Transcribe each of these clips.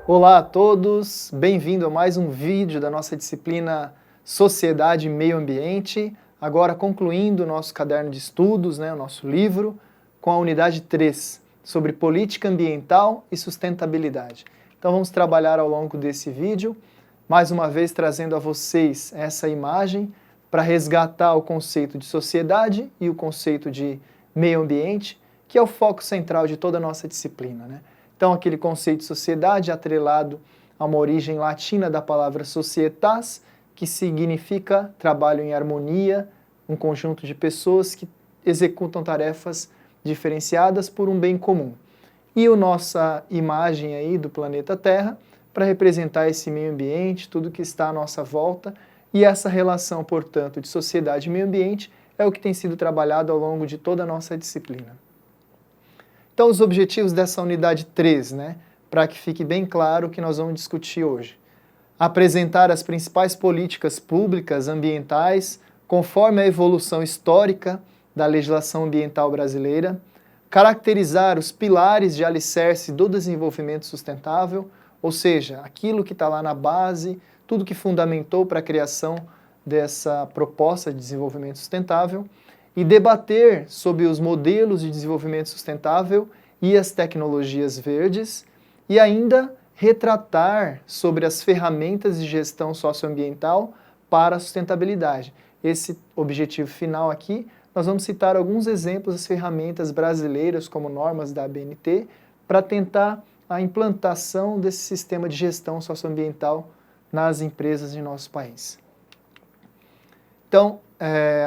Olá a todos, bem-vindo a mais um vídeo da nossa disciplina Sociedade e Meio Ambiente, agora concluindo o nosso caderno de estudos, o nosso livro, com a unidade 3, sobre política ambiental e sustentabilidade. Então vamos trabalhar ao longo desse vídeo, mais uma vez trazendo a vocês essa imagem para resgatar o conceito de sociedade e o conceito de meio ambiente, que é o foco central de toda a nossa disciplina, Então, aquele conceito de sociedade atrelado a uma origem latina da palavra societas, que significa trabalho em harmonia, um conjunto de pessoas que executam tarefas diferenciadas por um bem comum. E a nossa imagem aí do planeta Terra, para representar esse meio ambiente, tudo que está à nossa volta, e essa relação, portanto, de sociedade e meio ambiente é o que tem sido trabalhado ao longo de toda a nossa disciplina. Então, os objetivos dessa unidade 3, para que fique bem claro o que nós vamos discutir hoje. Apresentar as principais políticas públicas ambientais conforme a evolução histórica da legislação ambiental brasileira, caracterizar os pilares de alicerce do desenvolvimento sustentável, ou seja, aquilo que está lá na base, tudo que fundamentou para a criação dessa proposta de desenvolvimento sustentável, e debater sobre os modelos de desenvolvimento sustentável e as tecnologias verdes, e ainda retratar sobre as ferramentas de gestão socioambiental para a sustentabilidade. Esse objetivo final aqui, nós vamos citar alguns exemplos das ferramentas brasileiras, como normas da ABNT, para tentar a implantação desse sistema de gestão socioambiental nas empresas de nosso país. Então,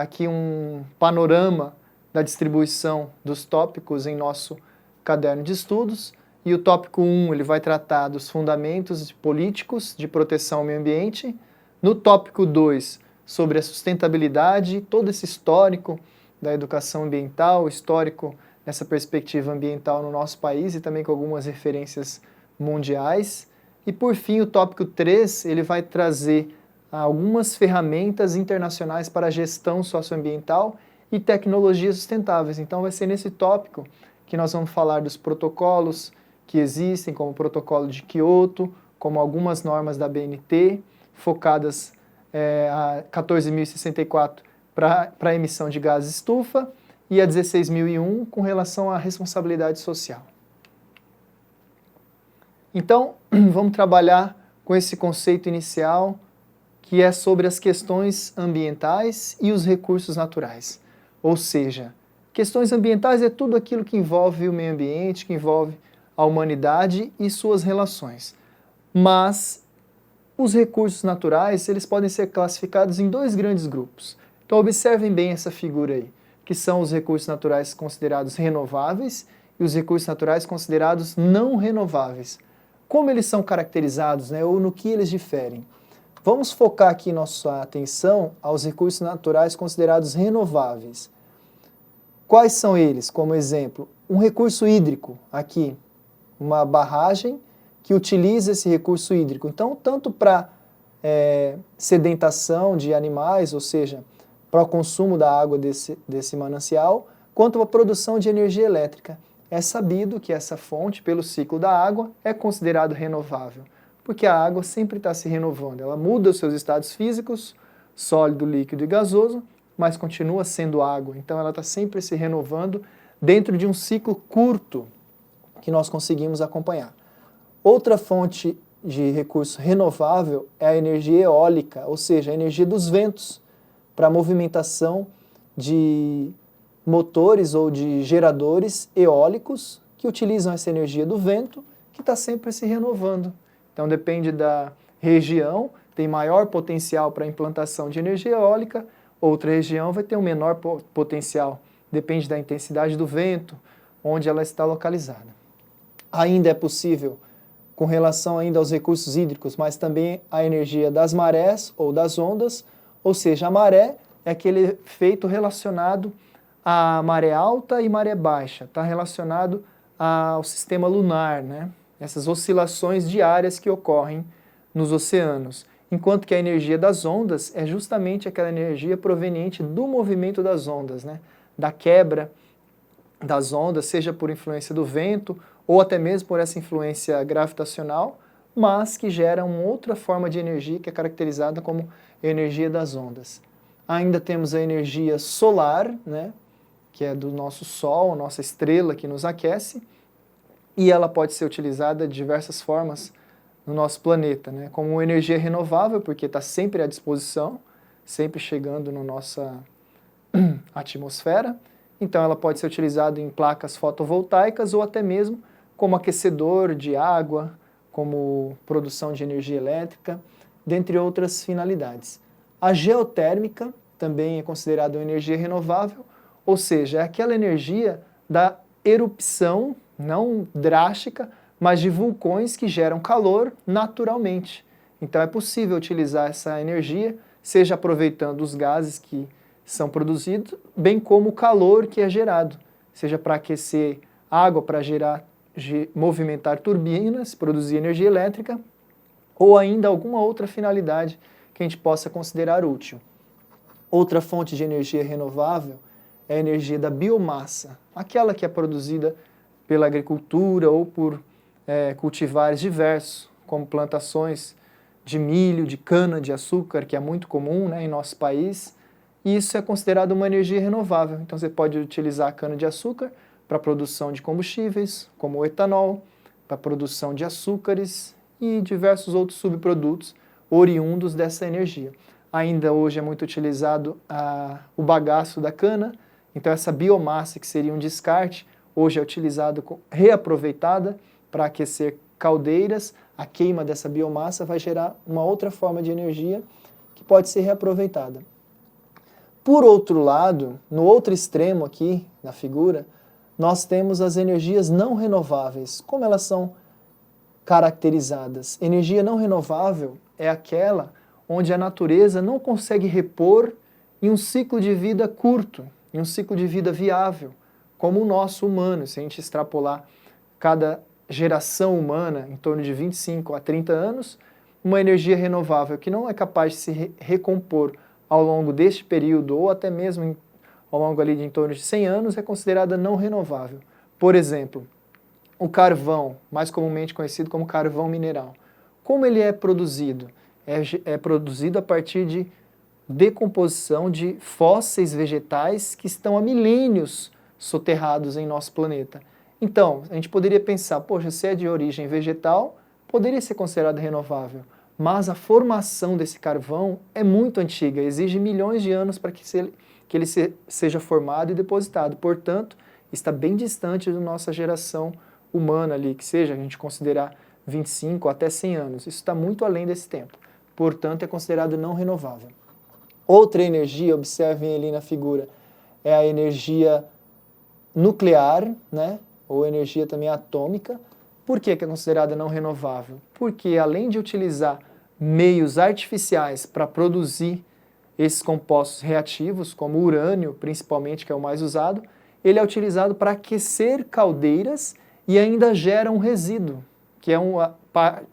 aqui um panorama da distribuição dos tópicos em nosso caderno de estudos. E o tópico 1 ele vai tratar dos fundamentos políticos de proteção ao meio ambiente. No tópico 2, sobre a sustentabilidade, todo esse histórico da educação ambiental, histórico nessa perspectiva ambiental no nosso país e também com algumas referências mundiais. E por fim, o tópico 3 ele vai trazer algumas ferramentas internacionais para a gestão socioambiental e tecnologias sustentáveis. Então vai ser nesse tópico que nós vamos falar dos protocolos que existem, como o protocolo de Kyoto, como algumas normas da BNT, focadas a 14.064 para a emissão de gases estufa e a 16.001 com relação à responsabilidade social. Então, vamos trabalhar com esse conceito inicial, que é sobre as questões ambientais e os recursos naturais. Ou seja, questões ambientais é tudo aquilo que envolve o meio ambiente, que envolve a humanidade e suas relações. Mas os recursos naturais, eles podem ser classificados em dois grandes grupos. Então observem bem essa figura aí, que são os recursos naturais considerados renováveis e os recursos naturais considerados não renováveis. Como eles são caracterizados, ou no que eles diferem? Vamos focar aqui nossa atenção aos recursos naturais considerados renováveis. Quais são eles? Como exemplo, um recurso hídrico, aqui, uma barragem que utiliza esse recurso hídrico. Então, tanto para sedentação de animais, ou seja, para o consumo da água desse manancial, quanto para a produção de energia elétrica. É sabido que essa fonte, pelo ciclo da água, é considerado renovável, porque a água sempre está se renovando. Ela muda os seus estados físicos, sólido, líquido e gasoso, mas continua sendo água. Então ela está sempre se renovando dentro de um ciclo curto que nós conseguimos acompanhar. Outra fonte de recurso renovável é a energia eólica, ou seja, a energia dos ventos, para a movimentação de motores ou de geradores eólicos que utilizam essa energia do vento, que está sempre se renovando. Então depende da região, tem maior potencial para a implantação de energia eólica, outra região vai ter um menor potencial, depende da intensidade do vento, onde ela está localizada. Ainda é possível, com relação ainda aos recursos hídricos, mas também a energia das marés ou das ondas, ou seja, a maré é aquele efeito relacionado à maré alta e maré baixa, está relacionado ao sistema lunar, essas oscilações diárias que ocorrem nos oceanos, enquanto que a energia das ondas é justamente aquela energia proveniente do movimento das ondas, da quebra das ondas, seja por influência do vento ou até mesmo por essa influência gravitacional, mas que gera uma outra forma de energia que é caracterizada como energia das ondas. Ainda temos a energia solar, né, que é do nosso Sol, nossa estrela que nos aquece, e ela pode ser utilizada de diversas formas no nosso planeta, né, como energia renovável, porque está sempre à disposição, sempre chegando na nossa atmosfera. Então ela pode ser utilizada em placas fotovoltaicas ou até mesmo como aquecedor de água, como produção de energia elétrica, dentre outras finalidades. A geotérmica também é considerada uma energia renovável, ou seja, é aquela energia da erupção, não drástica, mas de vulcões que geram calor naturalmente. Então é possível utilizar essa energia, seja aproveitando os gases que são produzidos, bem como o calor que é gerado, seja para aquecer água, para movimentar turbinas, produzir energia elétrica, ou ainda alguma outra finalidade que a gente possa considerar útil. Outra fonte de energia renovável é a energia da biomassa, aquela que é produzida pela agricultura ou por cultivares diversos, como plantações de milho, de cana-de-açúcar, que é muito comum, né, em nosso país, e isso é considerado uma energia renovável. Então você pode utilizar a cana-de-açúcar para a produção de combustíveis, como o etanol, para a produção de açúcares e diversos outros subprodutos oriundos dessa energia. Ainda hoje é muito utilizado o bagaço da cana, então essa biomassa, que seria um descarte, hoje é utilizada, reaproveitada para aquecer caldeiras. A queima dessa biomassa vai gerar uma outra forma de energia que pode ser reaproveitada. Por outro lado, no outro extremo aqui na figura, nós temos as energias não renováveis. Como elas são caracterizadas? Energia não renovável é aquela onde a natureza não consegue repor em um ciclo de vida curto, em um ciclo de vida viável, como o nosso humano. Se a gente extrapolar cada geração humana em torno de 25 a 30 anos, uma energia renovável que não é capaz de se recompor ao longo deste período, ou até mesmo ao longo ali de em torno de 100 anos, é considerada não renovável. Por exemplo, o carvão, mais comumente conhecido como carvão mineral. Como ele é produzido? É produzido a partir de decomposição de fósseis vegetais que estão há milênios soterrados em nosso planeta. Então, a gente poderia pensar, poxa, se é de origem vegetal, poderia ser considerado renovável. Mas a formação desse carvão é muito antiga, exige milhões de anos para que ele seja formado e depositado. Portanto, está bem distante da nossa geração humana ali, que seja a gente considerar 25 até 100 anos. Isso está muito além desse tempo. Portanto, é considerado não renovável. Outra energia, observem ali na figura, é a energia nuclear, né? Ou energia também atômica. Por que é considerada não renovável? Porque além de utilizar meios artificiais para produzir esses compostos reativos, como o urânio, principalmente, que é o mais usado, ele é utilizado para aquecer caldeiras e ainda gera um resíduo, que é uma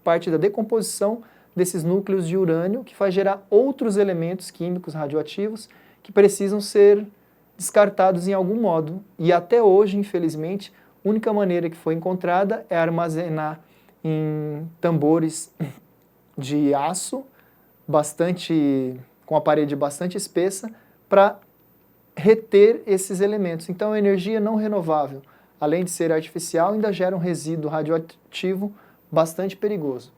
parte da decomposição desses núcleos de urânio, que faz gerar outros elementos químicos radioativos que precisam ser descartados em algum modo. E até hoje, infelizmente, a única maneira que foi encontrada é armazenar em tambores de aço, com a parede bastante espessa, para reter esses elementos. Então a energia não renovável, além de ser artificial, ainda gera um resíduo radioativo bastante perigoso.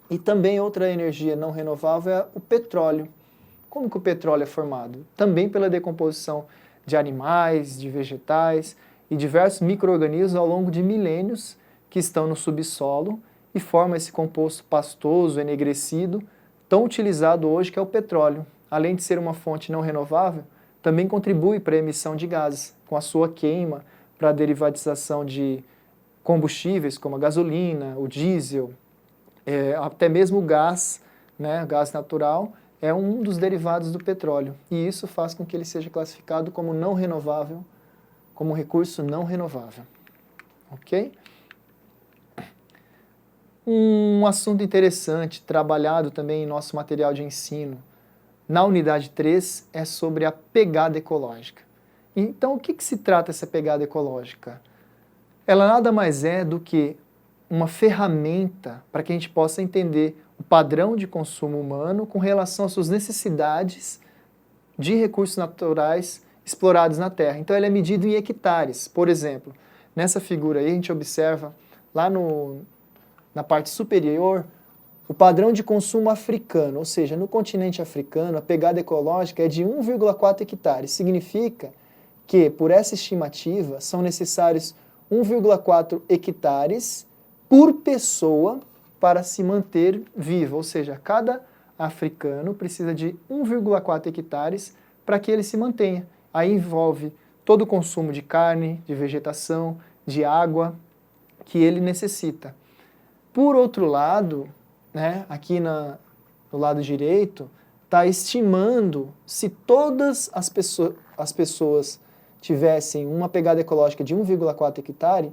E também outra energia não renovável é o petróleo. Como que o petróleo é formado? Também pela decomposição de animais, de vegetais e diversos micro-organismos ao longo de milênios que estão no subsolo e formam esse composto pastoso, enegrecido, tão utilizado hoje que é o petróleo. Além de ser uma fonte não renovável, também contribui para a emissão de gases, com a sua queima, para a derivatização de combustíveis como a gasolina, o diesel, até mesmo o gás, né, gás natural, é um dos derivados do petróleo. E isso faz com que ele seja classificado como não renovável, como recurso não renovável. Ok? Um assunto interessante, trabalhado também em nosso material de ensino, na unidade 3, é sobre a pegada ecológica. Então, o que se trata essa pegada ecológica? Ela nada mais é do que uma ferramenta para que a gente possa entender o padrão de consumo humano com relação às suas necessidades de recursos naturais explorados na Terra. Então ele é medido em hectares. Por exemplo, nessa figura aí a gente observa lá na parte superior o padrão de consumo africano, ou seja, no continente africano a pegada ecológica é de 1,4 hectares. Significa que, por essa estimativa, são necessários 1,4 hectares por pessoa para se manter vivo, ou seja, cada africano precisa de 1,4 hectares para que ele se mantenha. Aí envolve todo o consumo de carne, de vegetação, de água que ele necessita. Por outro lado, né, aqui no lado direito, está estimando se todas as pessoas tivessem uma pegada ecológica de 1,4 hectare,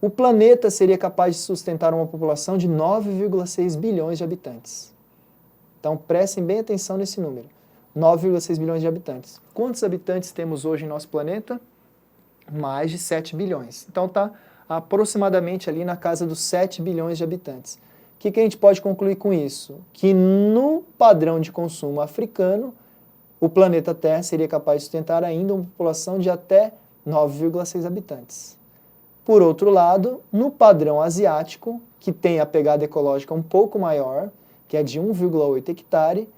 o planeta seria capaz de sustentar uma população de 9,6 bilhões de habitantes. Então prestem bem atenção nesse número, 9,6 bilhões de habitantes. Quantos habitantes temos hoje em nosso planeta? Mais de 7 bilhões. Então está aproximadamente ali na casa dos 7 bilhões de habitantes. O que a gente pode concluir com isso? Que no padrão de consumo africano, o planeta Terra seria capaz de sustentar ainda uma população de até 9,6 habitantes. Por outro lado, no padrão asiático, que tem a pegada ecológica um pouco maior, que é de 1,8 hectare,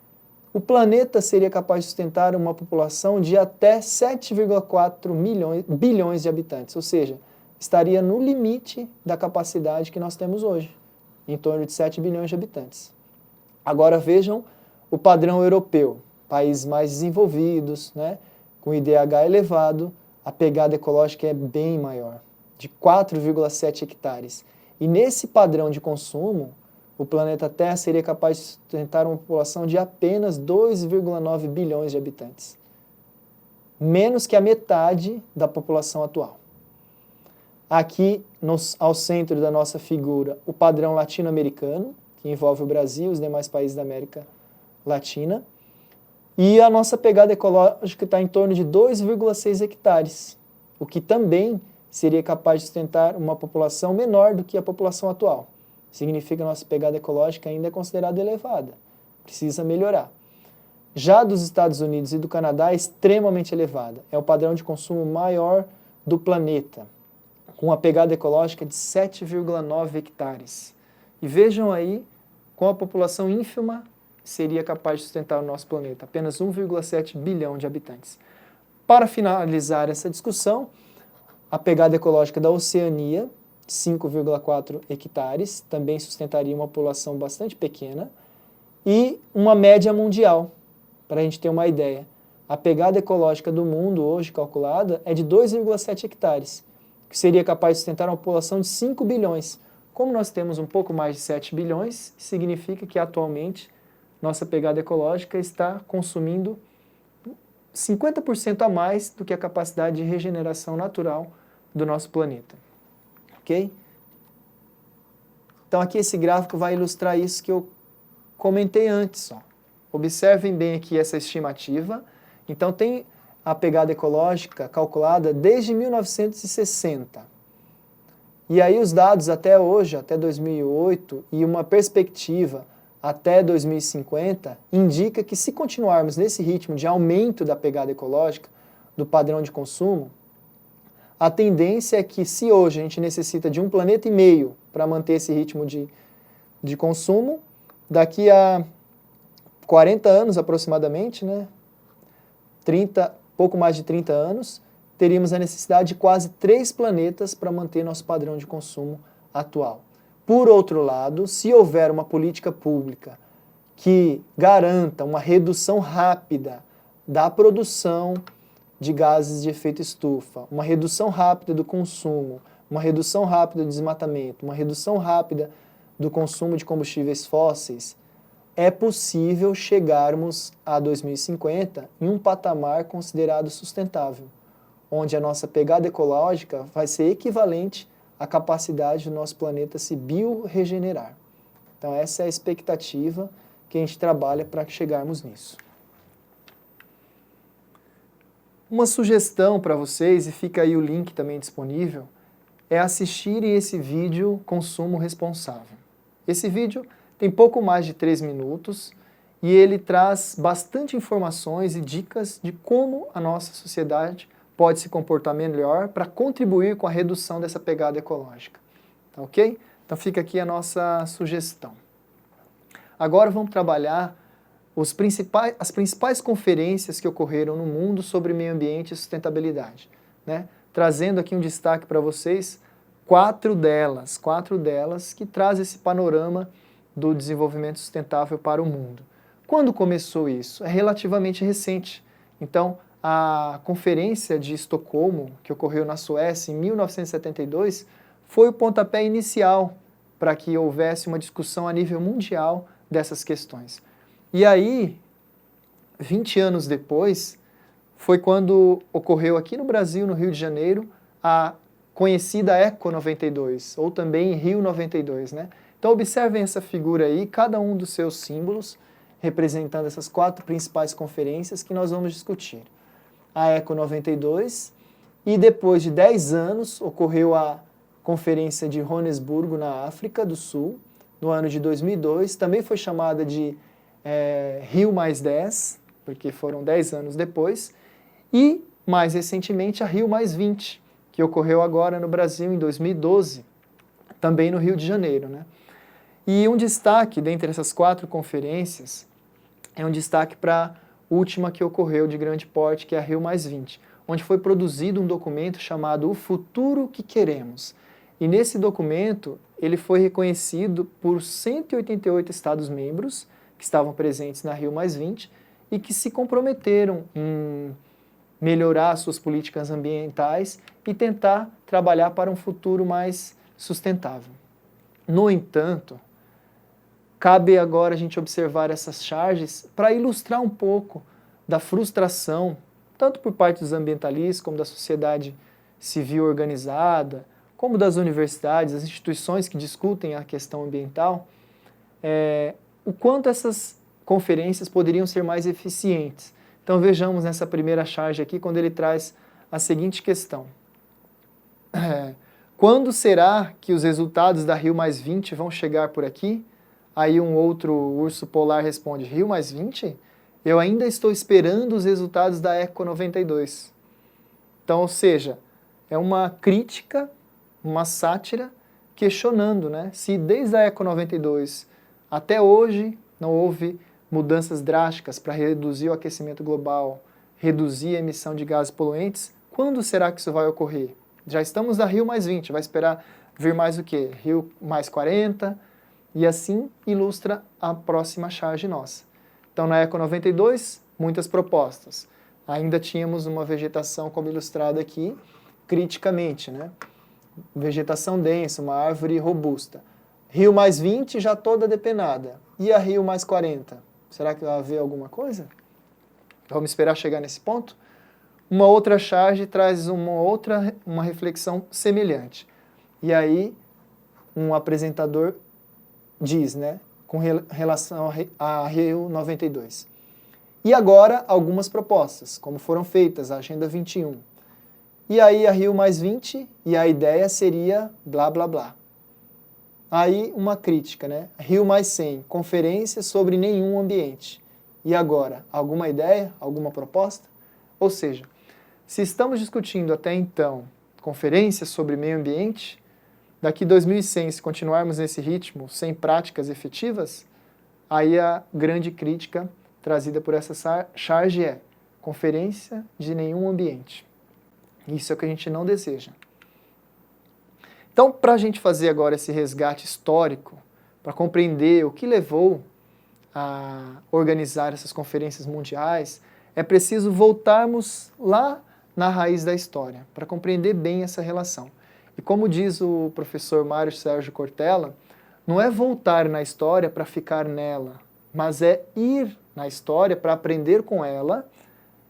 o planeta seria capaz de sustentar uma população de até 7,4 bilhões de habitantes, ou seja, estaria no limite da capacidade que nós temos hoje, em torno de 7 bilhões de habitantes. Agora vejam o padrão europeu, países mais desenvolvidos, né, com IDH elevado, a pegada ecológica é bem maior, de 4,7 hectares. E nesse padrão de consumo, o planeta Terra seria capaz de sustentar uma população de apenas 2,9 bilhões de habitantes. Menos que a metade da população atual. Aqui, ao centro da nossa figura, o padrão latino-americano, que envolve o Brasil e os demais países da América Latina. E a nossa pegada ecológica está em torno de 2,6 hectares, o que também seria capaz de sustentar uma população menor do que a população atual. Significa que a nossa pegada ecológica ainda é considerada elevada, precisa melhorar. Já dos Estados Unidos e do Canadá é extremamente elevada, é o padrão de consumo maior do planeta, com uma pegada ecológica de 7,9 hectares. E vejam aí, com a população ínfima, seria capaz de sustentar o nosso planeta, apenas 1,7 bilhão de habitantes. Para finalizar essa discussão, a pegada ecológica da Oceania, 5,4 hectares, também sustentaria uma população bastante pequena, e uma média mundial, para a gente ter uma ideia. A pegada ecológica do mundo hoje calculada é de 2,7 hectares, que seria capaz de sustentar uma população de 5 bilhões. Como nós temos um pouco mais de 7 bilhões, significa que atualmente nossa pegada ecológica está consumindo 50% a mais do que a capacidade de regeneração natural do nosso planeta. Ok? Então aqui esse gráfico vai ilustrar isso que eu comentei antes. Ó. Observem bem aqui essa estimativa. Então tem a pegada ecológica calculada desde 1960. E aí os dados até hoje, até 2008, e uma perspectiva até 2050, indica que se continuarmos nesse ritmo de aumento da pegada ecológica, do padrão de consumo, a tendência é que se hoje a gente necessita de 1,5 planeta para manter esse ritmo de consumo, daqui a 40 anos aproximadamente, né, pouco mais de 30 anos, teríamos a necessidade de quase 3 planetas para manter nosso padrão de consumo atual. Por outro lado, se houver uma política pública que garanta uma redução rápida da produção de gases de efeito estufa, uma redução rápida do consumo, uma redução rápida do desmatamento, uma redução rápida do consumo de combustíveis fósseis, é possível chegarmos a 2050 em um patamar considerado sustentável, onde a nossa pegada ecológica vai ser equivalente à capacidade do nosso planeta se biorregenerar. Então essa é a expectativa que a gente trabalha para chegarmos nisso. Uma sugestão para vocês, e fica aí o link também disponível, é assistirem esse vídeo Consumo Responsável. Esse vídeo tem pouco mais de 3 minutos e ele traz bastante informações e dicas de como a nossa sociedade pode se comportar melhor para contribuir com a redução dessa pegada ecológica. Tá ok? Então fica aqui a nossa sugestão. Agora vamos trabalhar as principais conferências que ocorreram no mundo sobre meio ambiente e sustentabilidade, né? Trazendo aqui um destaque para vocês, quatro delas que trazem esse panorama do desenvolvimento sustentável para o mundo. Quando começou isso? É relativamente recente. Então, a Conferência de Estocolmo, que ocorreu na Suécia em 1972, foi o pontapé inicial para que houvesse uma discussão a nível mundial dessas questões. E aí, 20 anos depois, foi quando ocorreu aqui no Brasil, no Rio de Janeiro, a conhecida Eco 92, ou também Rio 92, né? Então observem essa figura aí, cada um dos seus símbolos, representando essas quatro principais conferências que nós vamos discutir. A Eco 92, e depois de 10 anos ocorreu a Conferência de Joanesburgo, na África do Sul, no ano de 2002, também foi chamada de Rio mais 10, porque foram 10 anos depois, e mais recentemente a Rio mais 20, que ocorreu agora no Brasil em 2012, também no Rio de Janeiro, né? E um destaque dentre essas quatro conferências é um destaque para a última que ocorreu de grande porte, que é a Rio mais 20, onde foi produzido um documento chamado O Futuro que Queremos. E nesse documento ele foi reconhecido por 188 Estados-membros que estavam presentes na Rio mais 20 e que se comprometeram em melhorar suas políticas ambientais e tentar trabalhar para um futuro mais sustentável. No entanto, cabe agora a gente observar essas charges para ilustrar um pouco da frustração, tanto por parte dos ambientalistas, como da sociedade civil organizada, como das universidades, as instituições que discutem a questão ambiental, o quanto essas conferências poderiam ser mais eficientes. Então vejamos nessa primeira charge aqui, quando ele traz a seguinte questão. Quando será que os resultados da Rio mais 20 vão chegar por aqui? Aí um outro urso polar responde, Rio mais 20? Eu ainda estou esperando os resultados da Eco 92. Então, ou seja, é uma crítica, uma sátira, questionando, né, se desde a Eco 92 até hoje não houve mudanças drásticas para reduzir o aquecimento global, reduzir a emissão de gases poluentes, quando será que isso vai ocorrer? Já estamos na Rio mais 20, vai esperar vir mais o quê? Rio mais 40, e assim ilustra a próxima charge nossa. Então na Eco 92, muitas propostas. Ainda tínhamos uma vegetação como ilustrada aqui, criticamente, né? Vegetação densa, uma árvore robusta. Rio mais 20 já toda depenada. E a Rio mais 40? Será que vai haver alguma coisa? Vamos esperar chegar nesse ponto? Uma outra charge traz uma reflexão semelhante. E aí, um apresentador diz, né, com relação a Rio 92. E agora, algumas propostas, como foram feitas, a Agenda 21. E aí, a Rio mais 20, e a ideia seria blá, blá, blá. Aí, uma crítica, né? Rio mais 100, conferência sobre nenhum ambiente. E agora, alguma ideia, alguma proposta? Ou seja, se estamos discutindo até então conferências sobre meio ambiente, daqui 2100, se continuarmos nesse ritmo, sem práticas efetivas, aí a grande crítica trazida por essa charge é conferência de nenhum ambiente. Isso é o que a gente não deseja. Então, para a gente fazer agora esse resgate histórico, para compreender o que levou a organizar essas conferências mundiais, é preciso voltarmos lá na raiz da história, para compreender bem essa relação. E como diz o professor Mário Sérgio Cortella, não é voltar na história para ficar nela, mas é ir na história para aprender com ela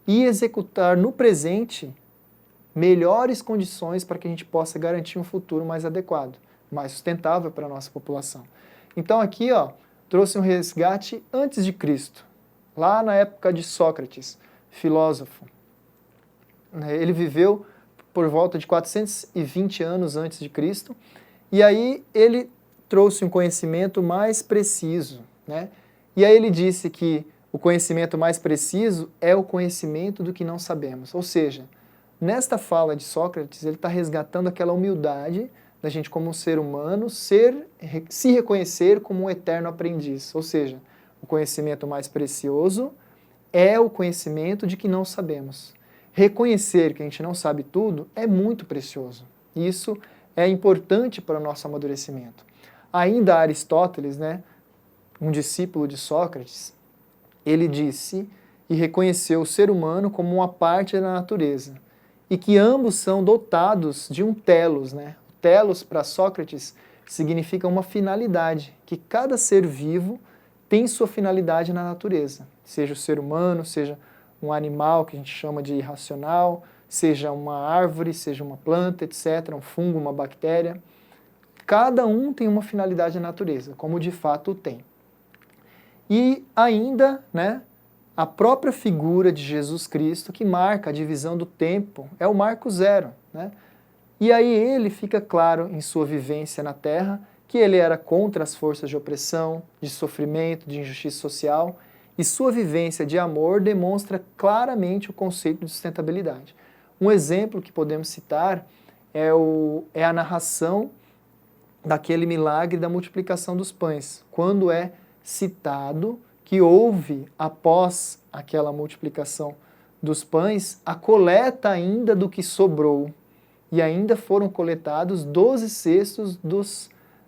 e executar no presente melhores condições para que a gente possa garantir um futuro mais adequado, mais sustentável para a nossa população. Então aqui, ó, trouxe um resgate antes de Cristo, lá na época de Sócrates, filósofo. Ele viveu por volta de 420 anos antes de Cristo, e aí ele trouxe um conhecimento mais preciso, né? E aí ele disse que o conhecimento mais preciso é o conhecimento do que não sabemos. Ou seja, nesta fala de Sócrates, ele está resgatando aquela humildade da gente como um ser humano se reconhecer como um eterno aprendiz. Ou seja, o conhecimento mais precioso é o conhecimento de que não sabemos. Reconhecer que a gente não sabe tudo é muito precioso. Isso é importante para o nosso amadurecimento. Ainda Aristóteles, né, um discípulo de Sócrates, ele disse e reconheceu o ser humano como uma parte da natureza e que ambos são dotados de um telos, né? O telos para Sócrates significa uma finalidade, que cada ser vivo tem sua finalidade na natureza, seja o ser humano, seja um animal que a gente chama de irracional, seja uma árvore, seja uma planta, etc., um fungo, uma bactéria. Cada um tem uma finalidade na natureza, como de fato tem. E ainda, né, a própria figura de Jesus Cristo, que marca a divisão do tempo, é o marco zero, né? E aí ele fica claro em sua vivência na Terra que ele era contra as forças de opressão, de sofrimento, de injustiça social, e sua vivência de amor demonstra claramente o conceito de sustentabilidade. Um exemplo que podemos citar é a narração daquele milagre da multiplicação dos pães, quando é citado que houve, após aquela multiplicação dos pães, a coleta ainda do que sobrou. E ainda foram coletados 12 cestos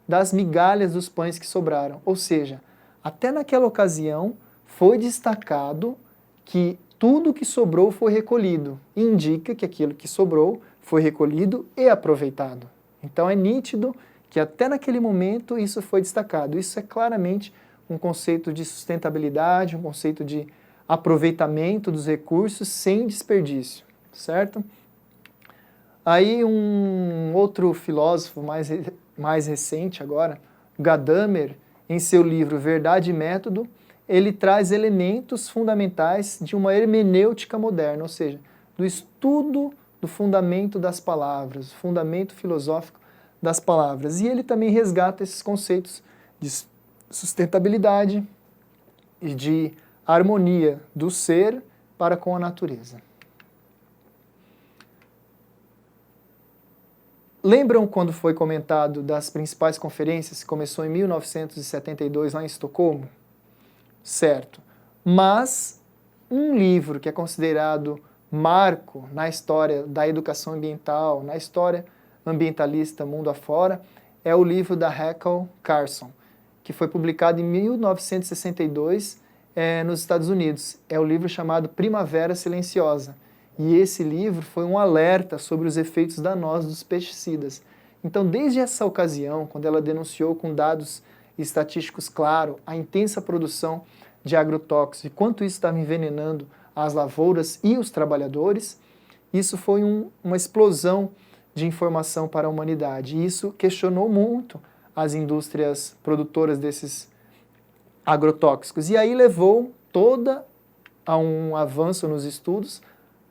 das migalhas dos pães que sobraram. Ou seja, até naquela ocasião foi destacado que tudo que sobrou foi recolhido. Indica que aquilo que sobrou foi recolhido e aproveitado. Então é nítido que até naquele momento isso foi destacado. Isso é claramente um conceito de sustentabilidade, um conceito de aproveitamento dos recursos sem desperdício, certo? Aí um outro filósofo mais recente agora, Gadamer, em seu livro Verdade e Método, ele traz elementos fundamentais de uma hermenêutica moderna, ou seja, do estudo do fundamento das palavras, o fundamento filosófico das palavras. E ele também resgata esses conceitos de sustentabilidade e de harmonia do ser para com a natureza. Lembram quando foi comentado das principais conferências que começou em 1972 lá em Estocolmo? Certo. Mas um livro que é considerado marco na história da educação ambiental, na história ambientalista mundo afora, é o livro da Rachel Carson, que foi publicado em 1962 nos Estados Unidos. É o livro chamado Primavera Silenciosa. E esse livro foi um alerta sobre os efeitos danosos dos pesticidas. Então, desde essa ocasião, quando ela denunciou com dados estatísticos claros a intensa produção de agrotóxicos e quanto isso estava envenenando as lavouras e os trabalhadores, isso foi uma explosão de informação para a humanidade. E isso questionou muito as indústrias produtoras desses agrotóxicos. E aí levou toda a um avanço nos estudos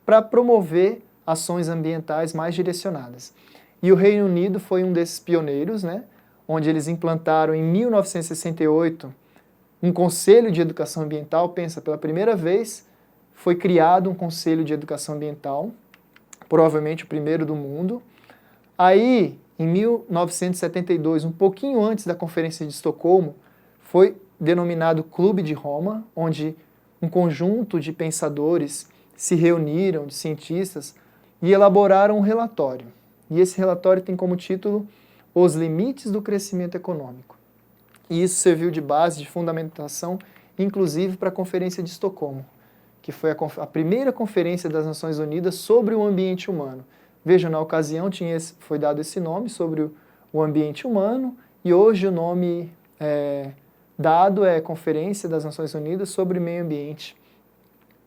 para promover ações ambientais mais direcionadas. E o Reino Unido foi um desses pioneiros, né, onde eles implantaram em 1968 um Conselho de Educação Ambiental. Pensa, pela primeira vez foi criado um Conselho de Educação Ambiental, provavelmente o primeiro do mundo. Aí, em 1972, um pouquinho antes da Conferência de Estocolmo, foi denominado Clube de Roma, onde um conjunto de pensadores se reuniram, de cientistas, e elaboraram um relatório. E esse relatório tem como título Os Limites do Crescimento Econômico. E isso serviu de base, de fundamentação, inclusive para a Conferência de Estocolmo, que foi a primeira conferência das Nações Unidas sobre o ambiente humano. Veja, na ocasião foi dado esse nome sobre o ambiente humano, e hoje o nome dado é Conferência das Nações Unidas sobre o Meio Ambiente,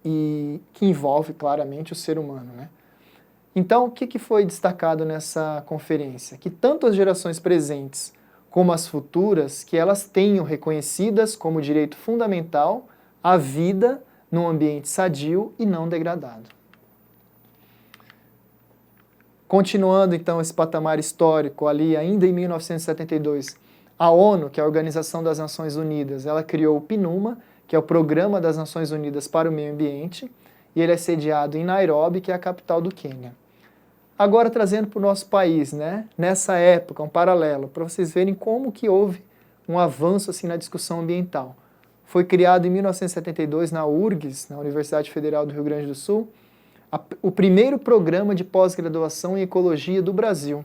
e que envolve claramente o ser humano, né? Então, o que foi destacado nessa conferência? Que tanto as gerações presentes como as futuras, que elas tenham reconhecidas como direito fundamental a vida num ambiente sadio e não degradado. Continuando, então, esse patamar histórico, ali ainda em 1972, a ONU, que é a Organização das Nações Unidas, ela criou o PNUMA, que é o Programa das Nações Unidas para o Meio Ambiente, e ele é sediado em Nairobi, que é a capital do Quênia. Agora, trazendo para o nosso país, né, nessa época, um paralelo, para vocês verem como que houve um avanço assim, na discussão ambiental. Foi criado em 1972 na URGS, na Universidade Federal do Rio Grande do Sul, o primeiro programa de pós-graduação em ecologia do Brasil.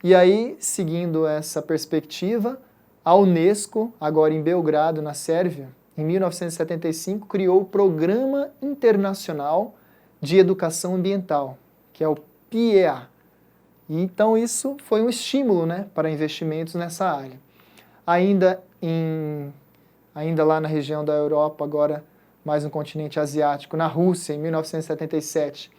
E aí, seguindo essa perspectiva, a Unesco, agora em Belgrado, na Sérvia, em 1975, criou o Programa Internacional de Educação Ambiental, que é o PIEA. E então isso foi um estímulo, né, para investimentos nessa área. Ainda lá na região da Europa, agora mais no continente asiático, na Rússia, em 1977,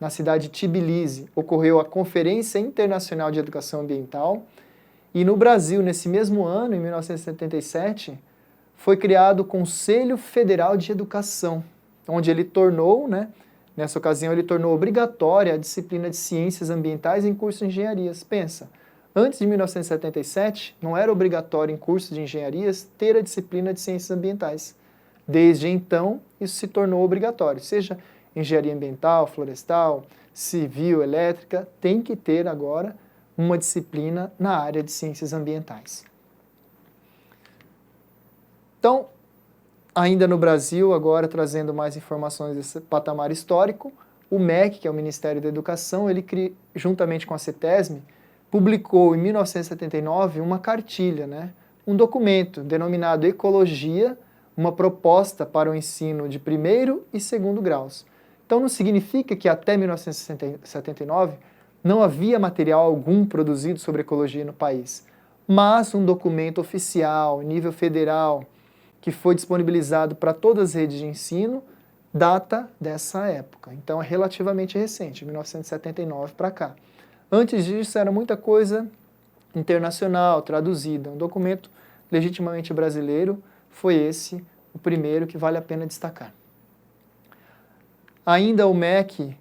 na cidade de Tbilisi, ocorreu a Conferência Internacional de Educação Ambiental. E no Brasil, nesse mesmo ano, em 1977, foi criado o Conselho Federal de Educação, onde ele tornou, né, nessa ocasião, ele tornou obrigatória a disciplina de Ciências Ambientais em curso de engenharias. Pensa, antes de 1977, não era obrigatório em curso de engenharias ter a disciplina de Ciências Ambientais. Desde então, isso se tornou obrigatório, seja engenharia ambiental, florestal, civil, elétrica, tem que ter agora uma disciplina na área de ciências ambientais. Então, ainda no Brasil, agora trazendo mais informações desse patamar histórico, o MEC, que é o Ministério da Educação, ele, juntamente com a CETESBI, publicou em 1979 uma cartilha, né, um documento denominado Ecologia, uma proposta para o ensino de primeiro e segundo graus. Então não significa que até 1979 não havia material algum produzido sobre ecologia no país, mas um documento oficial, nível federal, que foi disponibilizado para todas as redes de ensino, data dessa época. Então é relativamente recente, 1979 para cá. Antes disso era muita coisa internacional, traduzida. Um documento legitimamente brasileiro foi esse, o primeiro que vale a pena destacar. Ainda o MEC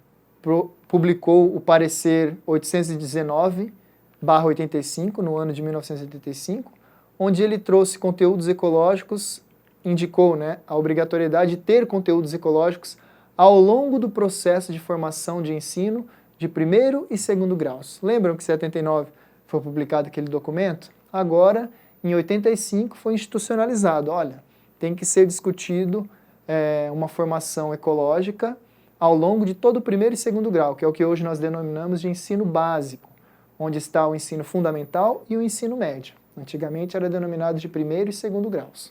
publicou o parecer 819/85, no ano de 1985, onde ele trouxe conteúdos ecológicos, indicou, né, a obrigatoriedade de ter conteúdos ecológicos ao longo do processo de formação de ensino de primeiro e segundo graus. Lembram que em 79 foi publicado aquele documento? Agora, em 85, foi institucionalizado. Olha, tem que ser discutido uma formação ecológica ao longo de todo o primeiro e segundo grau, que é o que hoje nós denominamos de ensino básico, onde está o ensino fundamental e o ensino médio. Antigamente era denominado de primeiro e segundo graus.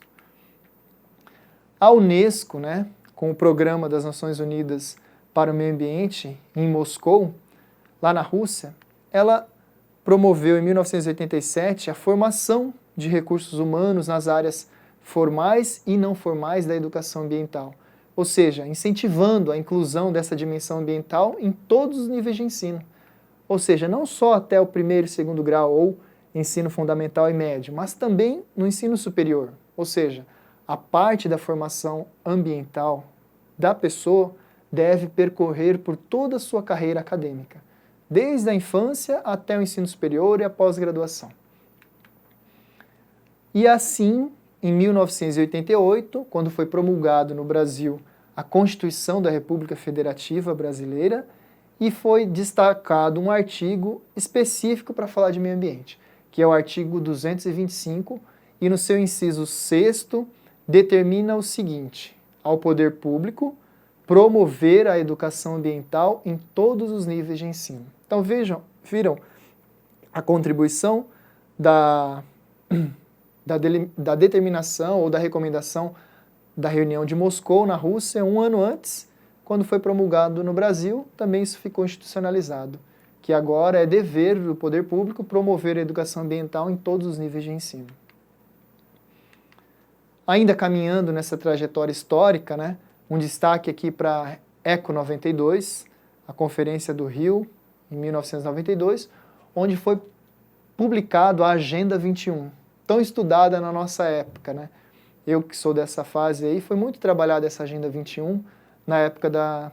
A Unesco, né, com o Programa das Nações Unidas para o Meio Ambiente, em Moscou, lá na Rússia, ela promoveu em 1987 a formação de recursos humanos nas áreas formais e não formais da educação ambiental, ou seja, incentivando a inclusão dessa dimensão ambiental em todos os níveis de ensino, ou seja, não só até o primeiro e segundo grau ou ensino fundamental e médio, mas também no ensino superior, ou seja, a parte da formação ambiental da pessoa deve percorrer por toda a sua carreira acadêmica, desde a infância até o ensino superior e a pós-graduação. E assim, em 1988, quando foi promulgado no Brasil a Constituição da República Federativa Brasileira, e foi destacado um artigo específico para falar de meio ambiente, que é o artigo 225, e no seu inciso 6º determina o seguinte: ao poder público promover a educação ambiental em todos os níveis de ensino. Então viram a contribuição da determinação ou da recomendação da reunião de Moscou, na Rússia, um ano antes, quando foi promulgado no Brasil, também isso ficou institucionalizado, que agora é dever do poder público promover a educação ambiental em todos os níveis de ensino. Ainda caminhando nessa trajetória histórica, né, um destaque aqui para a ECO 92, a Conferência do Rio, em 1992, onde foi publicado a Agenda 21, tão estudada na nossa época, né? Eu que sou dessa fase aí, foi muito trabalhada essa Agenda 21 na época da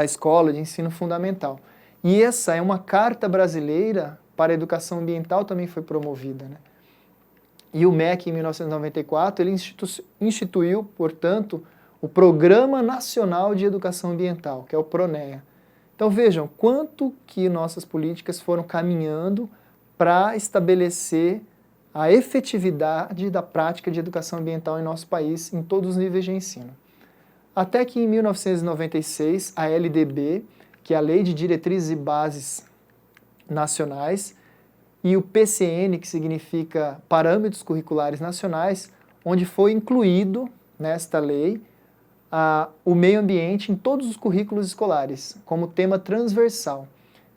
escola de ensino fundamental. E essa é uma carta brasileira para a educação ambiental, também foi promovida, né? E o MEC, em 1994, ele instituiu, portanto, o Programa Nacional de Educação Ambiental, que é o PRONEA. Então vejam quanto que nossas políticas foram caminhando para estabelecer a efetividade da prática de educação ambiental em nosso país, em todos os níveis de ensino. Até que em 1996, a LDB, que é a Lei de Diretrizes e Bases Nacionais, e o PCN, que significa Parâmetros Curriculares Nacionais, onde foi incluído nesta lei o meio ambiente em todos os currículos escolares, como tema transversal.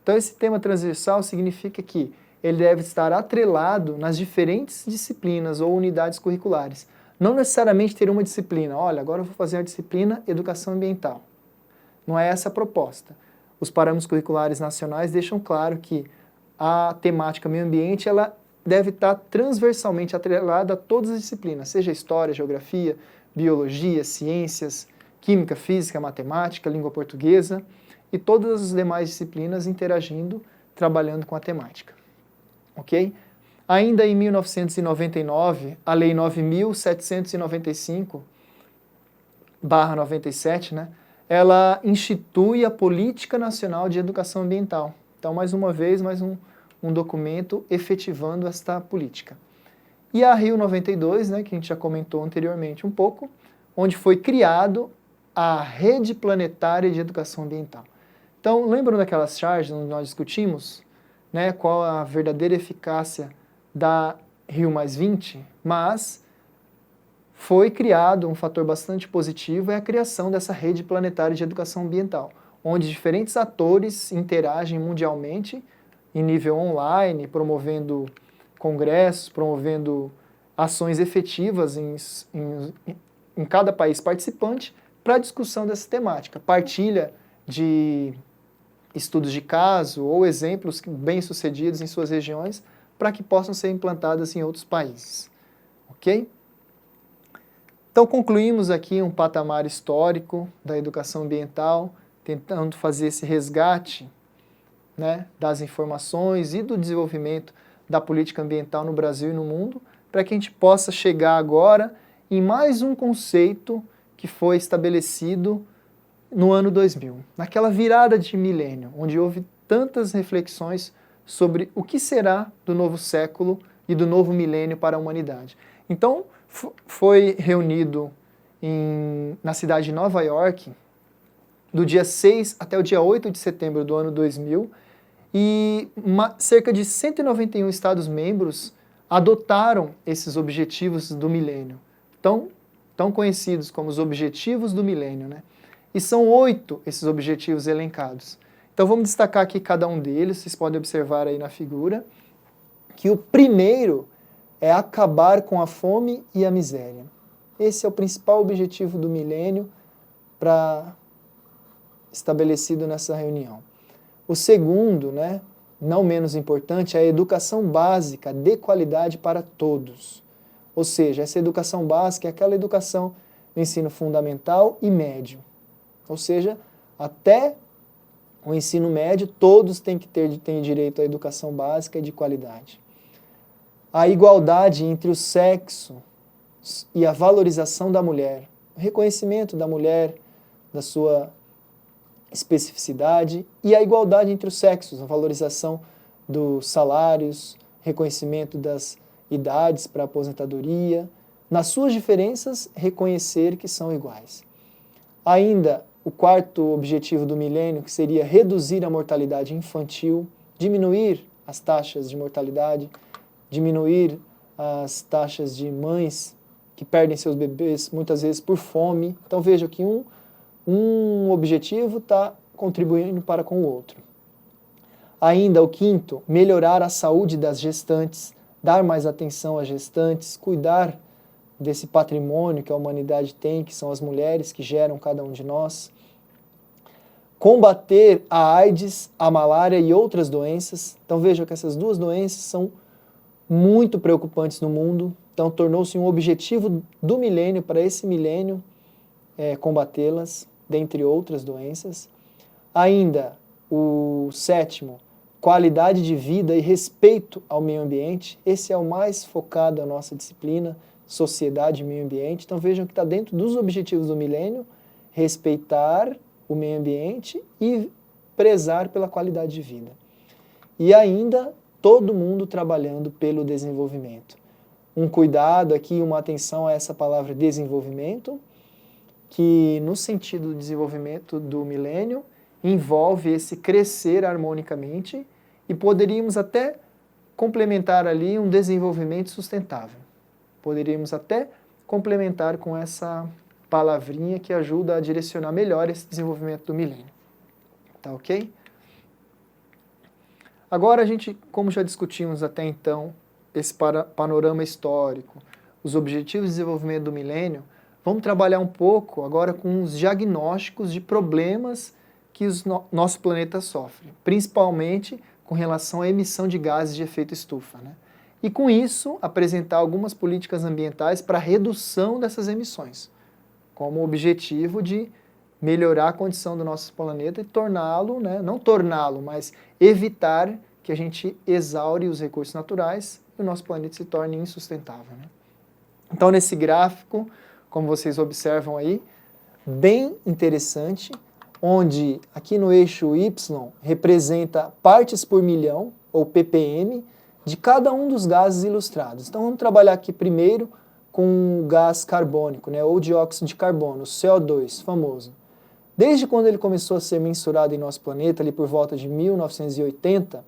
Então esse tema transversal significa que ele deve estar atrelado nas diferentes disciplinas ou unidades curriculares. Não necessariamente ter uma disciplina, olha, agora eu vou fazer a disciplina Educação Ambiental. Não é essa a proposta. Os parâmetros curriculares nacionais deixam claro que a temática meio ambiente ela deve estar transversalmente atrelada a todas as disciplinas, seja história, geografia, biologia, ciências, química, física, matemática, língua portuguesa e todas as demais disciplinas interagindo, trabalhando com a temática. Ok? Ainda em 1999, a Lei 9.795/97, né, ela institui a Política Nacional de Educação Ambiental. Então, mais uma vez, mais um documento efetivando esta política. E a Rio 92, né, que a gente já comentou anteriormente um pouco, onde foi criado a Rede Planetária de Educação Ambiental. Então, lembram daquelas charges onde nós discutimos, né, qual a verdadeira eficácia da Rio+20? Mas foi criado um fator bastante positivo, é a criação dessa Rede Planetária de Educação Ambiental, onde diferentes atores interagem mundialmente, em nível online, promovendo congressos, promovendo ações efetivas em cada país participante para a discussão dessa temática. Partilha de estudos de caso ou exemplos bem-sucedidos em suas regiões para que possam ser implantadas em outros países. Ok? Então concluímos aqui um patamar histórico da educação ambiental, tentando fazer esse resgate, né, das informações e do desenvolvimento da política ambiental no Brasil e no mundo, para que a gente possa chegar agora em mais um conceito que foi estabelecido no ano 2000, naquela virada de milênio, onde houve tantas reflexões sobre o que será do novo século e do novo milênio para a humanidade. Então, foi reunido na cidade de Nova York, do dia 6 até o dia 8 de setembro do ano 2000, e cerca de 191 Estados-membros adotaram esses objetivos do milênio, tão conhecidos como os Objetivos do Milênio, né? E são 8 esses objetivos elencados. Então vamos destacar aqui cada um deles, vocês podem observar aí na figura, que o primeiro é acabar com a fome e a miséria. Esse é o principal objetivo do milênio estabelecido nessa reunião. O segundo, né, não menos importante, é a educação básica de qualidade para todos. Ou seja, essa educação básica é aquela educação no ensino fundamental e médio. Ou seja, até o ensino médio, todos têm direito à educação básica e de qualidade. A igualdade entre o sexo e a valorização da mulher. O reconhecimento da mulher, da sua especificidade, e a igualdade entre os sexos, a valorização dos salários, reconhecimento das idades para aposentadoria, nas suas diferenças, reconhecer que são iguais. Ainda o quarto objetivo do milênio, que seria reduzir a mortalidade infantil, diminuir as taxas de mortalidade, diminuir as taxas de mães que perdem seus bebês muitas vezes por fome. Então veja que um objetivo está contribuindo para com o outro. Ainda o quinto, melhorar a saúde das gestantes, dar mais atenção às gestantes, cuidar desse patrimônio que a humanidade tem, que são as mulheres que geram cada um de nós. Combater a AIDS, a malária e outras doenças. Então vejam que essas duas doenças são muito preocupantes no mundo. Então tornou-se um objetivo do milênio, para esse milênio, combatê-las, dentre outras doenças. Ainda, O sétimo, qualidade de vida e respeito ao meio ambiente. Esse é o mais focado à nossa disciplina, sociedade e meio ambiente. Então vejam que está dentro dos objetivos do milênio, respeitar o meio ambiente e prezar pela qualidade de vida. E ainda todo mundo trabalhando pelo desenvolvimento. Um cuidado aqui, uma atenção a essa palavra desenvolvimento, que no sentido do desenvolvimento do milênio envolve esse crescer harmonicamente e poderíamos até complementar ali um desenvolvimento sustentável. Poderíamos até complementar com essa palavrinha que ajuda a direcionar melhor esse desenvolvimento do milênio. Tá ok? Agora a gente, como já discutimos até então, esse panorama histórico, os objetivos de desenvolvimento do milênio, vamos trabalhar um pouco agora com os diagnósticos de problemas que o nosso planeta sofre, principalmente com relação à emissão de gases de efeito estufa, né? E com isso, apresentar algumas políticas ambientais para redução dessas emissões, como objetivo de melhorar a condição do nosso planeta e torná-lo, né, não torná-lo, mas evitar que a gente exaure os recursos naturais e o nosso planeta se torne insustentável, né? Então, nesse gráfico, como vocês observam aí, bem interessante, onde aqui no eixo Y representa partes por milhão, ou ppm, de cada um dos gases ilustrados. Então vamos trabalhar aqui primeiro com o gás carbônico, né, ou dióxido de carbono, o CO2, famoso. Desde quando ele começou a ser mensurado em nosso planeta, ali por volta de 1980,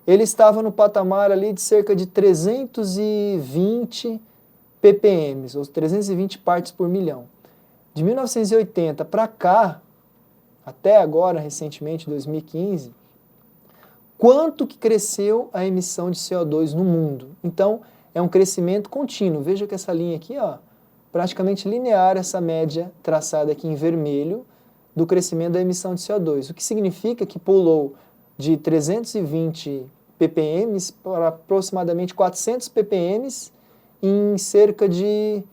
ele estava no patamar ali de cerca de 320 ppm, ou 320 partes por milhão. De 1980 para cá, até agora, recentemente, 2015, quanto que cresceu a emissão de CO2 no mundo? Então, é um crescimento contínuo. Veja que essa linha aqui, ó, praticamente linear, essa média traçada aqui em vermelho, do crescimento da emissão de CO2. O que significa que pulou de 320 ppm para aproximadamente 400 ppm em cerca de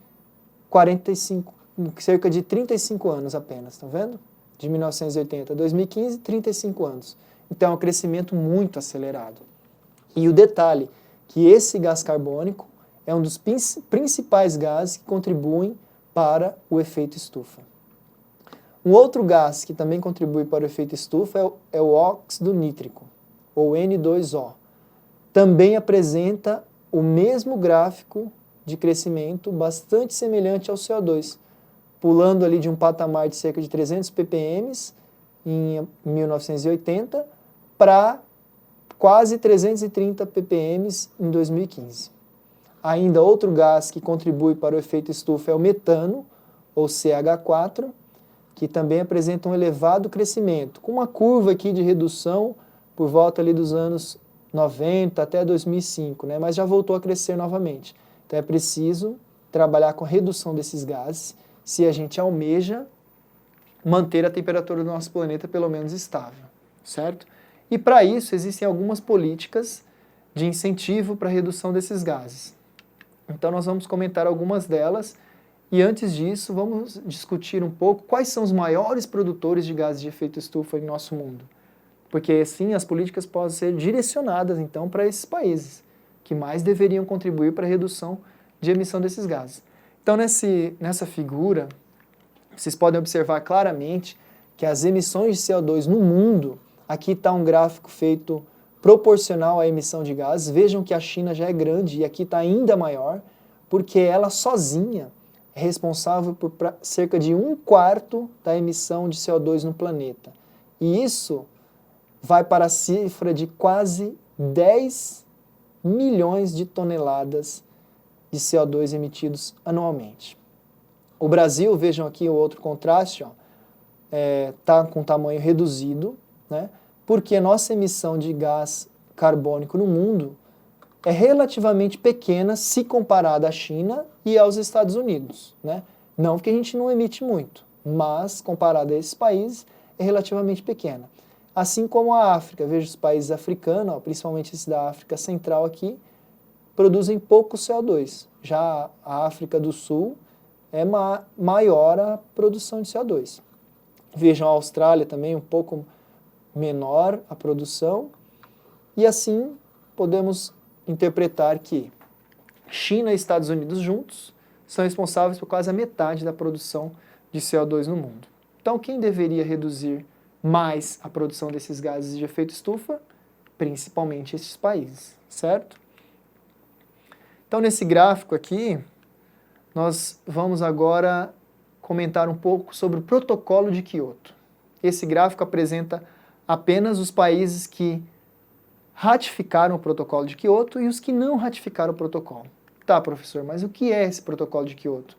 35 anos apenas, estão vendo? De 1980 a 2015, 35 anos. Então é um crescimento muito acelerado. E o detalhe, que esse gás carbônico é um dos principais gases que contribuem para o efeito estufa. Um outro gás que também contribui para o efeito estufa é o óxido nítrico, ou N2O. Também apresenta o mesmo gráfico de crescimento bastante semelhante ao CO2, pulando ali de um patamar de cerca de 300 ppm em 1980 para quase 330 ppm em 2015. Ainda outro gás que contribui para o efeito estufa é o metano, ou CH4, que também apresenta um elevado crescimento, com uma curva aqui de redução por volta ali dos anos 90 até 2005, né? Mas já voltou a crescer novamente. Então é preciso trabalhar com a redução desses gases se a gente almeja manter a temperatura do nosso planeta pelo menos estável, certo? E para isso existem algumas políticas de incentivo para a redução desses gases. Então nós vamos comentar algumas delas e antes disso vamos discutir um pouco quais são os maiores produtores de gases de efeito estufa em nosso mundo. Porque assim as políticas podem ser direcionadas então para esses países que mais deveriam contribuir para a redução de emissão desses gases. Então nessa figura vocês podem observar claramente que as emissões de CO2 no mundo, aqui está um gráfico feito proporcional à emissão de gases. Vejam que a China já é grande e aqui está ainda maior, porque ela sozinha é responsável por cerca de 1/4 da emissão de CO2 no planeta. E isso vai para a cifra de quase 10 milhões de toneladas de CO2 emitidos anualmente. O Brasil, vejam aqui o outro contraste, está com tamanho reduzido, né, porque a nossa emissão de gás carbônico no mundo é relativamente pequena se comparada à China e aos Estados Unidos, né? Não porque a gente não emite muito, mas comparada a esses países é relativamente pequena. Assim como a África, veja os países africanos, principalmente esses da África Central aqui, produzem pouco CO2. Já a África do Sul é maior a produção de CO2. Vejam a Austrália também um pouco menor a produção, e assim podemos interpretar que China e Estados Unidos juntos são responsáveis por quase a metade da produção de CO2 no mundo. Então, quem deveria reduzir mais a produção desses gases de efeito estufa? Principalmente esses países, certo? Então, nesse gráfico aqui, nós vamos agora comentar um pouco sobre o Protocolo de Kyoto. Esse gráfico apresenta apenas os países que ratificaram o Protocolo de Kyoto e os que não ratificaram o protocolo. Tá, professor, mas o que é esse Protocolo de Kyoto?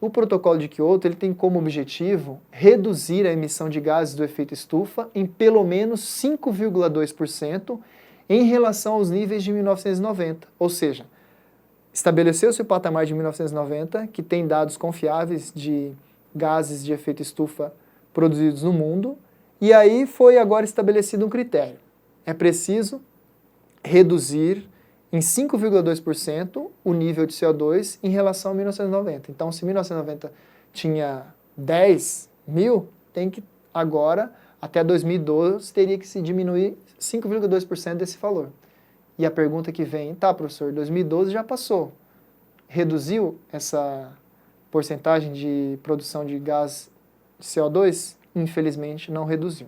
O Protocolo de Kyoto ele tem como objetivo reduzir a emissão de gases do efeito estufa em pelo menos 5,2% em relação aos níveis de 1990, ou seja, estabeleceu-se o patamar de 1990, que tem dados confiáveis de gases de efeito estufa produzidos no mundo, e aí foi agora estabelecido um critério. É preciso reduzir em 5,2% o nível de CO2 em relação a 1990. Então, se 1990 tinha 10 mil, tem que agora, até 2012, teria que se diminuir 5,2% desse valor. E a pergunta que vem, tá, professor, 2012 já passou. Reduziu essa porcentagem de produção de gás de CO2? Infelizmente, não reduziu.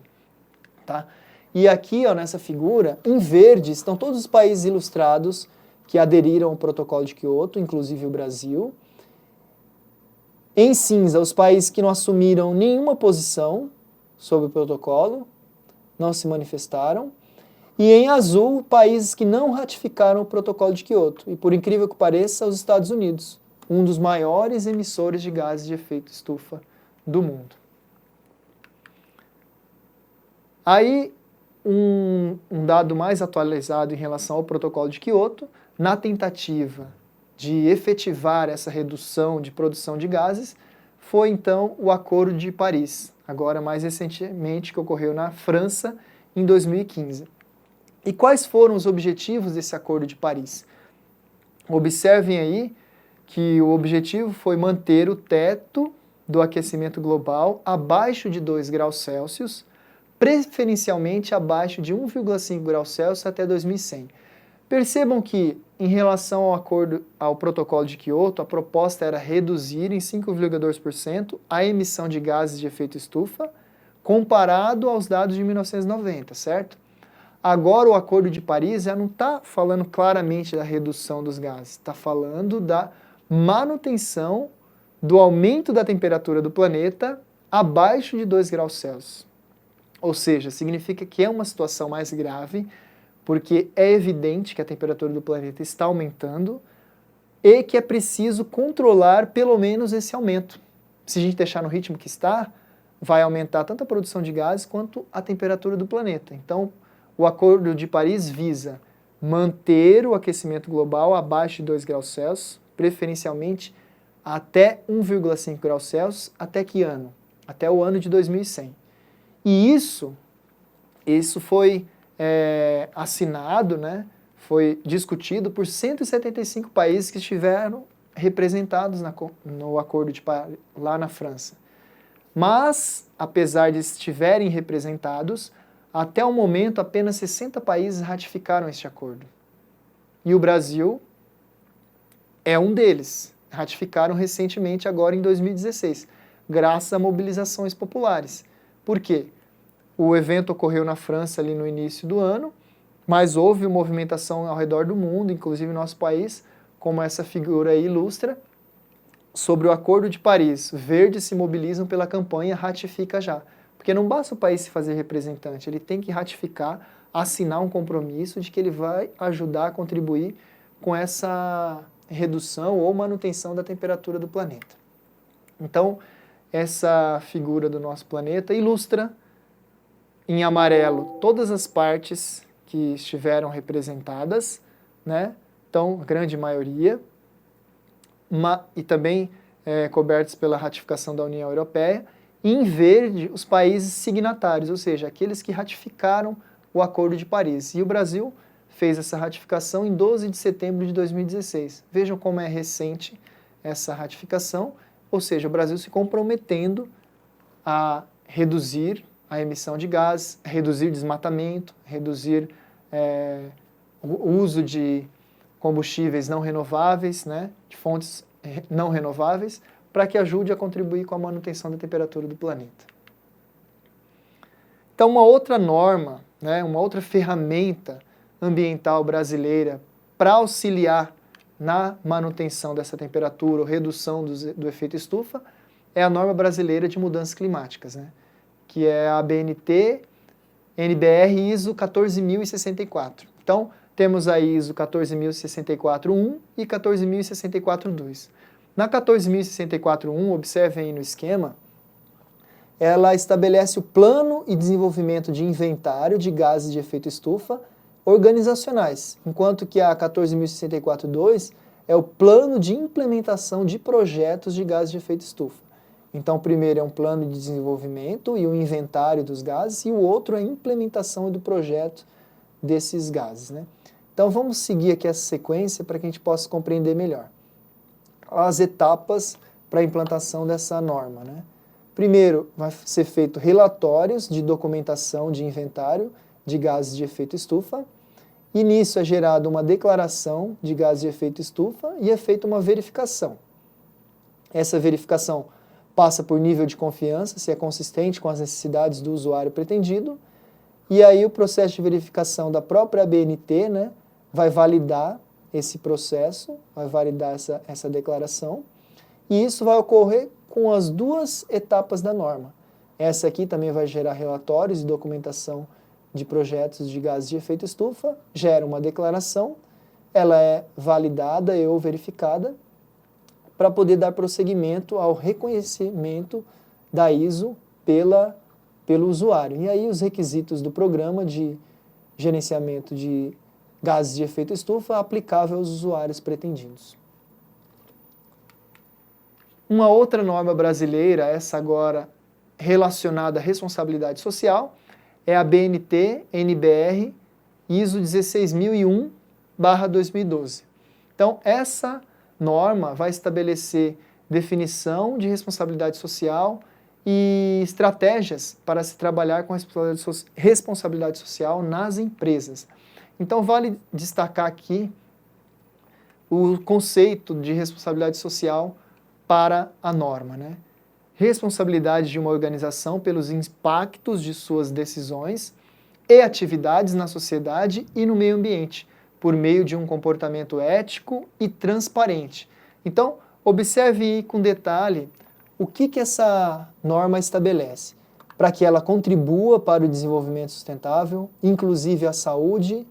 Tá? E aqui, ó, nessa figura, em verde, estão todos os países ilustrados que aderiram ao Protocolo de Kyoto, inclusive o Brasil. Em cinza, os países que não assumiram nenhuma posição sobre o protocolo, não se manifestaram. E em azul, países que não ratificaram o Protocolo de Kyoto. E por incrível que pareça, os Estados Unidos, um dos maiores emissores de gases de efeito estufa do mundo. Aí, um dado mais atualizado em relação ao Protocolo de Kyoto, na tentativa de efetivar essa redução de produção de gases, foi então o Acordo de Paris, agora mais recentemente, que ocorreu na França em 2015. E quais foram os objetivos desse Acordo de Paris? Observem aí que o objetivo foi manter o teto do aquecimento global abaixo de 2 graus Celsius, preferencialmente abaixo de 1,5 graus Celsius até 2100. Percebam que, em relação ao Protocolo de Kyoto, a proposta era reduzir em 5,2% a emissão de gases de efeito estufa, comparado aos dados de 1990, certo? Agora o Acordo de Paris já não está falando claramente da redução dos gases, está falando da manutenção do aumento da temperatura do planeta abaixo de 2 graus Celsius. Ou seja, significa que é uma situação mais grave, porque é evidente que a temperatura do planeta está aumentando e que é preciso controlar pelo menos esse aumento. Se a gente deixar no ritmo que está, vai aumentar tanto a produção de gases quanto a temperatura do planeta. Então, o Acordo de Paris visa manter o aquecimento global abaixo de 2 graus Celsius, preferencialmente até 1,5 graus Celsius, até que ano? Até o ano de 2100. E isso foi assinado, né, foi discutido por 175 países que estiveram representados no Acordo de Paris, lá na França. Mas, apesar de estiverem representados, até o momento apenas 60 países ratificaram este acordo. E o Brasil é um deles. Ratificaram recentemente, agora em 2016, graças a mobilizações populares. Por quê? O evento ocorreu na França ali no início do ano, mas houve movimentação ao redor do mundo, inclusive no nosso país, como essa figura aí ilustra, sobre o Acordo de Paris. Verdes se mobilizam pela campanha Ratifica Já. Porque não basta o país se fazer representante, ele tem que ratificar, assinar um compromisso de que ele vai ajudar a contribuir com essa redução ou manutenção da temperatura do planeta. Então, essa figura do nosso planeta ilustra em amarelo todas as partes que estiveram representadas, né? Então, a grande maioria, e também cobertos pela ratificação da União Europeia, e em verde os países signatários, ou seja, aqueles que ratificaram o Acordo de Paris. E o Brasil fez essa ratificação em 12 de setembro de 2016. Vejam como é recente essa ratificação, ou seja, o Brasil se comprometendo a reduzir a emissão de gases, reduzir desmatamento, reduzir o uso de combustíveis não renováveis, né, de fontes não renováveis, para que ajude a contribuir com a manutenção da temperatura do planeta. Então, uma outra norma, né, uma outra ferramenta ambiental brasileira para auxiliar na manutenção dessa temperatura ou redução do efeito estufa é a norma brasileira de mudanças climáticas, né, que é a ABNT NBR ISO 14064. Então, temos a ISO 14064-1 e 14064-2. Na 14064-1, observem aí no esquema, ela estabelece o plano e desenvolvimento de inventário de gases de efeito estufa organizacionais, enquanto que a 14064-2 é o plano de implementação de projetos de gases de efeito estufa. Então, o primeiro é um plano de desenvolvimento e o inventário dos gases, e o outro é a implementação do projeto desses gases, né? Então, vamos seguir aqui essa sequência para que a gente possa compreender melhor as etapas para a implantação dessa norma, né? Primeiro, vai ser feito relatórios de documentação de inventário de gases de efeito estufa, e nisso é gerada uma declaração de gases de efeito estufa e é feita uma verificação. Essa verificação passa por nível de confiança, se é consistente com as necessidades do usuário pretendido, e aí o processo de verificação da própria ABNT, né, vai validar esse processo, vai validar essa declaração, e isso vai ocorrer com as duas etapas da norma. Essa aqui também vai gerar relatórios e documentação de projetos de gases de efeito estufa, gera uma declaração, ela é validada ou verificada, para poder dar prosseguimento ao reconhecimento da ISO pelo usuário. E aí os requisitos do programa de gerenciamento de gases de efeito estufa aplicável aos usuários pretendidos. Uma outra norma brasileira, essa agora relacionada à responsabilidade social, é a BNT NBR ISO 16001/2012. Então, essa norma vai estabelecer definição de responsabilidade social e estratégias para se trabalhar com responsabilidade social nas empresas. Então, vale destacar aqui o conceito de responsabilidade social para a norma, né? Responsabilidade de uma organização pelos impactos de suas decisões e atividades na sociedade e no meio ambiente, por meio de um comportamento ético e transparente. Então, observe com detalhe o que essa norma estabelece, para que ela contribua para o desenvolvimento sustentável, inclusive a saúde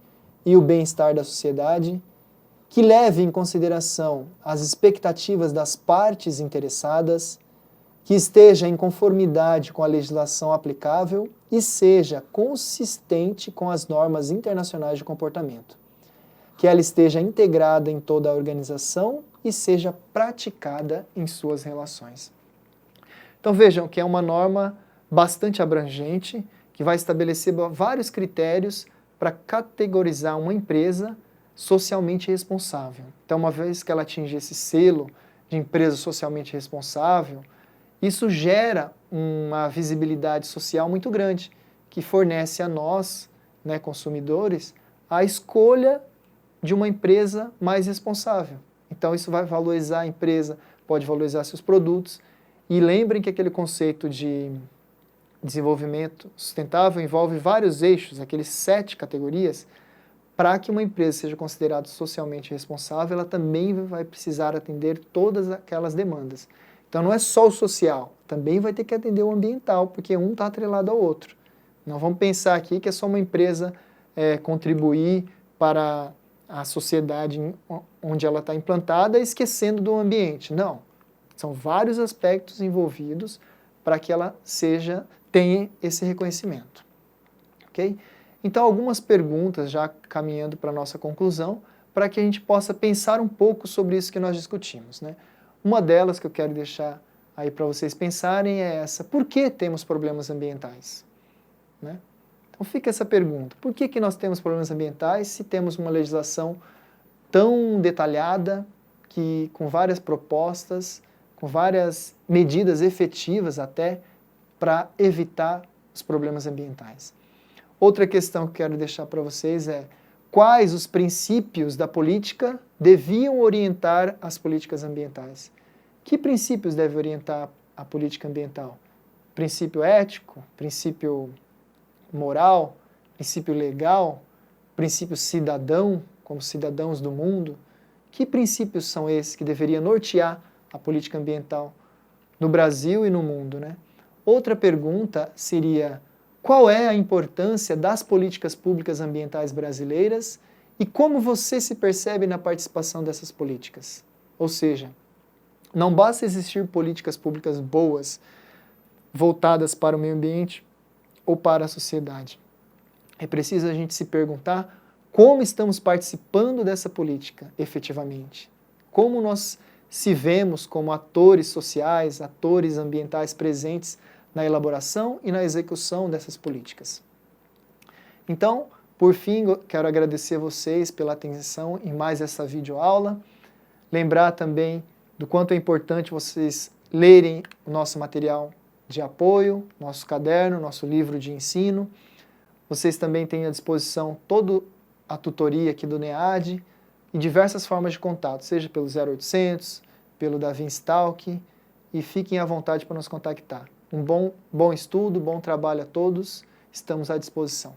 e o bem-estar da sociedade, que leve em consideração as expectativas das partes interessadas, que esteja em conformidade com a legislação aplicável e seja consistente com as normas internacionais de comportamento, que ela esteja integrada em toda a organização e seja praticada em suas relações. Então vejam que é uma norma bastante abrangente, que vai estabelecer vários critérios para categorizar uma empresa socialmente responsável. Então, uma vez que ela atinge esse selo de empresa socialmente responsável, isso gera uma visibilidade social muito grande, que fornece a nós, né, consumidores, a escolha de uma empresa mais responsável. Então, isso vai valorizar a empresa, pode valorizar seus produtos. E lembrem que aquele conceito de desenvolvimento sustentável envolve vários eixos, aqueles 7 categorias. Para que uma empresa seja considerada socialmente responsável, ela também vai precisar atender todas aquelas demandas. Então não é só o social, também vai ter que atender o ambiental, porque um está atrelado ao outro. Não vamos pensar aqui que é só uma empresa contribuir para a sociedade onde ela está implantada, esquecendo do ambiente. Não. São vários aspectos envolvidos para que ela tenha esse reconhecimento. Ok? Então, algumas perguntas, já caminhando para a nossa conclusão, para que a gente possa pensar um pouco sobre isso que nós discutimos, né? Uma delas que eu quero deixar aí para vocês pensarem é essa: por que temos problemas ambientais? Né? Então fica essa pergunta: por que nós temos problemas ambientais se temos uma legislação tão detalhada, com várias propostas, com várias medidas efetivas até para evitar os problemas ambientais. Outra questão que eu quero deixar para vocês é: quais os princípios da política deviam orientar as políticas ambientais? Que princípios devem orientar a política ambiental? Princípio ético, princípio moral, princípio legal, princípio cidadão, como cidadãos do mundo? Que princípios são esses que deveriam nortear a política ambiental no Brasil e no mundo, né? Outra pergunta seria: qual é a importância das políticas públicas ambientais brasileiras e como você se percebe na participação dessas políticas? Ou seja, não basta existir políticas públicas boas, voltadas para o meio ambiente ou para a sociedade. É preciso a gente se perguntar como estamos participando dessa política efetivamente. Como nós se vemos como atores sociais, atores ambientais presentes na elaboração e na execução dessas políticas. Então, por fim, quero agradecer a vocês pela atenção em mais essa videoaula. Lembrar também do quanto é importante vocês lerem o nosso material de apoio, nosso caderno, nosso livro de ensino. Vocês também têm à disposição toda a tutoria aqui do NEAD e diversas formas de contato, seja pelo 0800, pelo DaVinci, e fiquem à vontade para nos contactar. Um bom estudo, bom trabalho a todos, estamos à disposição.